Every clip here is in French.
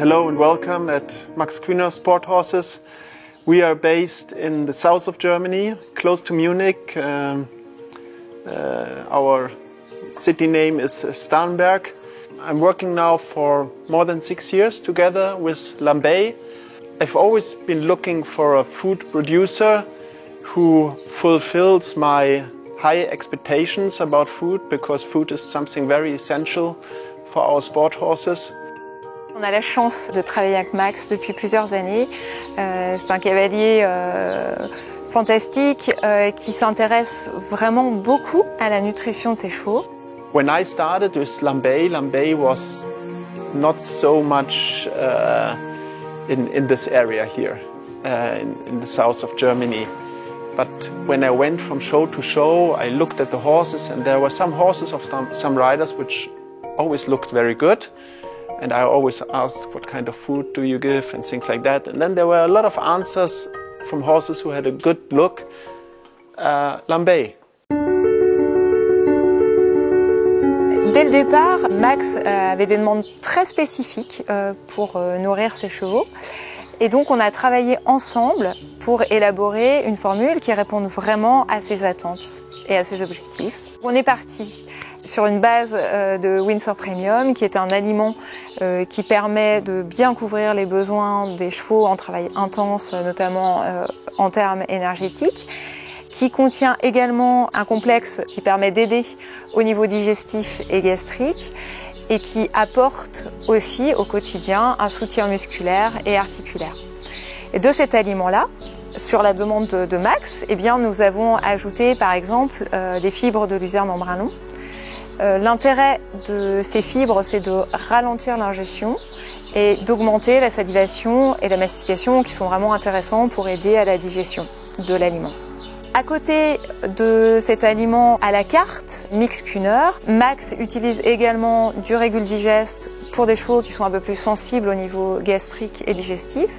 Hello and welcome at Max Kühner Sport Horses. We are based in the south of Germany, close to Munich. Our city name is Starnberg. I'm working now for more than 6 years together with Lambay. I've always been looking for a food producer who fulfills my high expectations about food, because food is something very essential for our sport horses. On a la chance de travailler avec Max depuis plusieurs années. C'est un cavalier fantastique qui s'intéresse vraiment beaucoup à la nutrition de ses chevaux. When I started with Lambay, Lambay was not so much in this area here, in the south of Germany. But when I went from show to show, I looked at the horses, and there were some horses of some riders which always looked very good. And I always asked, what kind of food do you give, and things like that. And then there were a lot of answers from horses who had a good look. Lambay. Dès le départ, Max avait des demandes très spécifiques pour nourrir ses chevaux. Et donc on a travaillé ensemble pour élaborer une formule qui réponde vraiment à ses attentes et à ses objectifs. On est parti sur une base de Windsor Premium, qui est un aliment qui permet de bien couvrir les besoins des chevaux en travail intense, notamment en termes énergétiques, qui contient également un complexe qui permet d'aider au niveau digestif et gastrique, et qui apporte aussi au quotidien un soutien musculaire et articulaire. Et de cet aliment-là, sur la demande de Max, eh bien, nous avons ajouté par exemple des fibres de luzerne en brin long. L'intérêt de ces fibres, c'est de ralentir l'ingestion et d'augmenter la salivation et la mastication, qui sont vraiment intéressants pour aider à la digestion de l'aliment. À côté de cet aliment à la carte, Mix Kühner, Max utilise également du Régul Digest pour des chevaux qui sont un peu plus sensibles au niveau gastrique et digestif.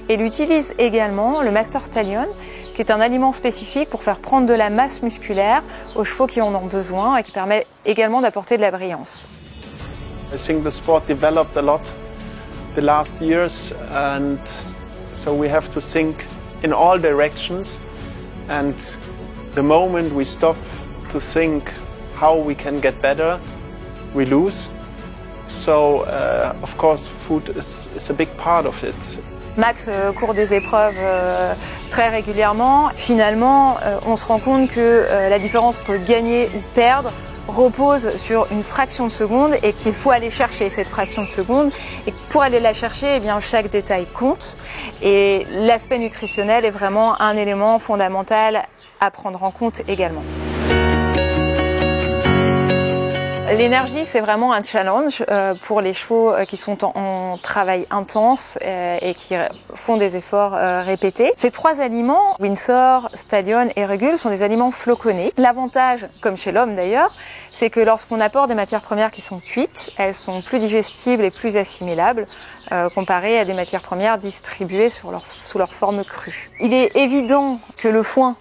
Et il utilise également le Master Stallion, qui est un aliment spécifique pour faire prendre de la masse musculaire aux chevaux qui en ont besoin, et qui permet également d'apporter de la brillance. I think the sport developed a lot the last years, and so we have to think in all directions. And the moment we stop to think how we can get better, we lose. So, of course, food is a big part of it. Max court des épreuves très régulièrement. Finalement, on se rend compte que la différence entre gagner ou perdre repose sur une fraction de seconde, et qu'il faut aller chercher cette fraction de seconde. Et pour aller la chercher, eh bien, chaque détail compte. Et l'aspect nutritionnel est vraiment un élément fondamental à prendre en compte également. L'énergie, c'est vraiment un challenge pour les chevaux qui sont en travail intense et qui font des efforts répétés. Ces trois aliments, Windsor, Stallion et Régul, sont des aliments floconnés. L'avantage, comme chez l'homme d'ailleurs, c'est que lorsqu'on apporte des matières premières qui sont cuites, elles sont plus digestibles et plus assimilables comparées à des matières premières distribuées sous leur forme crue. Il est évident que le foin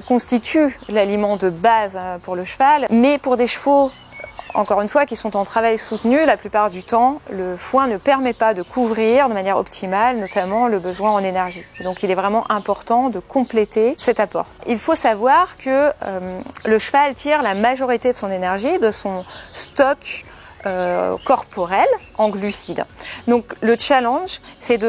constitue l'aliment de base pour le cheval, mais pour des chevaux, encore une fois, qui sont en travail soutenu, la plupart du temps, le foin ne permet pas de couvrir de manière optimale, notamment le besoin en énergie. Donc il est vraiment important de compléter cet apport. Il faut savoir que le cheval tire la majorité de son énergie de son stock corporel en glucides. Donc le challenge, c'est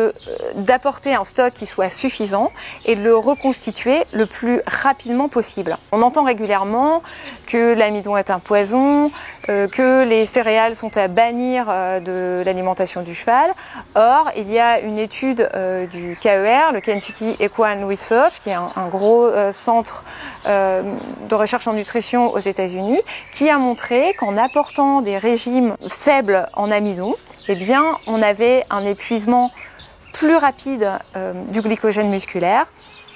d'apporter un stock qui soit suffisant et de le reconstituer le plus rapidement possible. On entend régulièrement que l'amidon est un poison, que les céréales sont à bannir de l'alimentation du cheval. Or, il y a une étude du KER, le Kentucky Equine Research, qui est un gros centre de recherche en nutrition aux États-Unis, qui a montré qu'en apportant des régimes faibles en amidon, eh bien, on avait un épuisement plus rapide du glycogène musculaire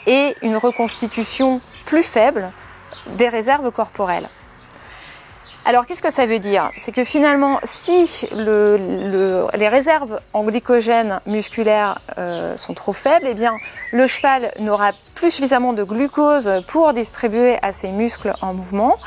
et une reconstitution plus faible des réserves corporelles. Alors, qu'est-ce que ça veut dire? C'est que finalement, si les réserves en glycogène musculaire sont trop faibles, eh bien, le cheval n'aura plus suffisamment de glucose pour distribuer à ses muscles en mouvement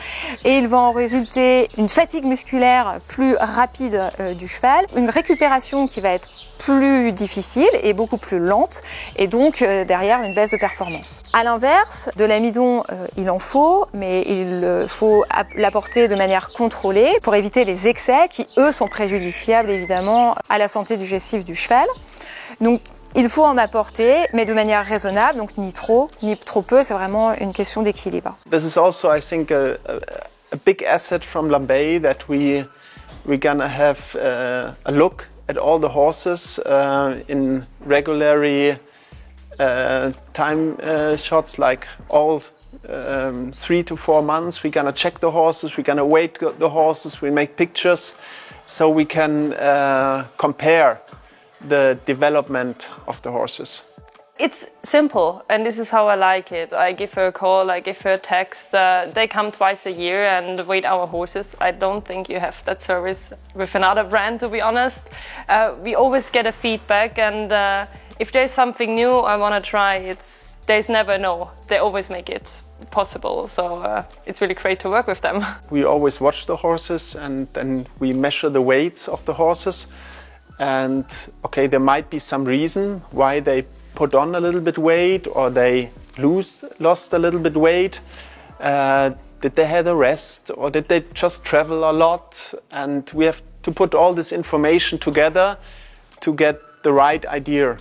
et il va en résulter une fatigue musculaire plus rapide du cheval, une récupération qui va être plus difficile et beaucoup plus lente et donc derrière une baisse de performance. À l'inverse, de l'amidon, il en faut, mais il faut l'apporter de manière contrôlée pour éviter les excès qui, eux, sont préjudiciables évidemment à la santé digestive du cheval. Donc, il faut en apporter, mais de manière raisonnable, donc ni trop peu, c'est vraiment une question d'équilibre. This is also, I think, a big asset from Lambay that we're gonna have a look at all the horses in regularly time shots, like all 3 to 4 months. We're gonna check the horses, we're gonna weight the horses, we make pictures so we can compare the development of the horses. It's simple, and this is how I like it. I give her a call, I give her a text. They come twice a year and weight our horses. I don't think you have that service with another brand, to be honest. We always get a feedback, and if there's something new I want to try, there's never no. They always make it possible, so it's really great to work with them. We always watch the horses and then we measure the weights of the horses. And okay, there might be some reason why they put on a little bit weight or they lost a little bit weight. Did they have a rest or did they just travel a lot? And we have to put all this information together to get the right idea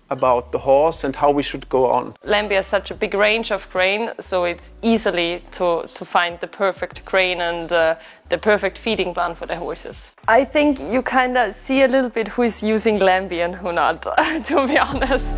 about the horse and how we should go on. Lambay has such a big range of grain, so it's easily to find the perfect grain and the perfect feeding plan for the horses. I think you kind of see a little bit who is using Lambay and who not, to be honest.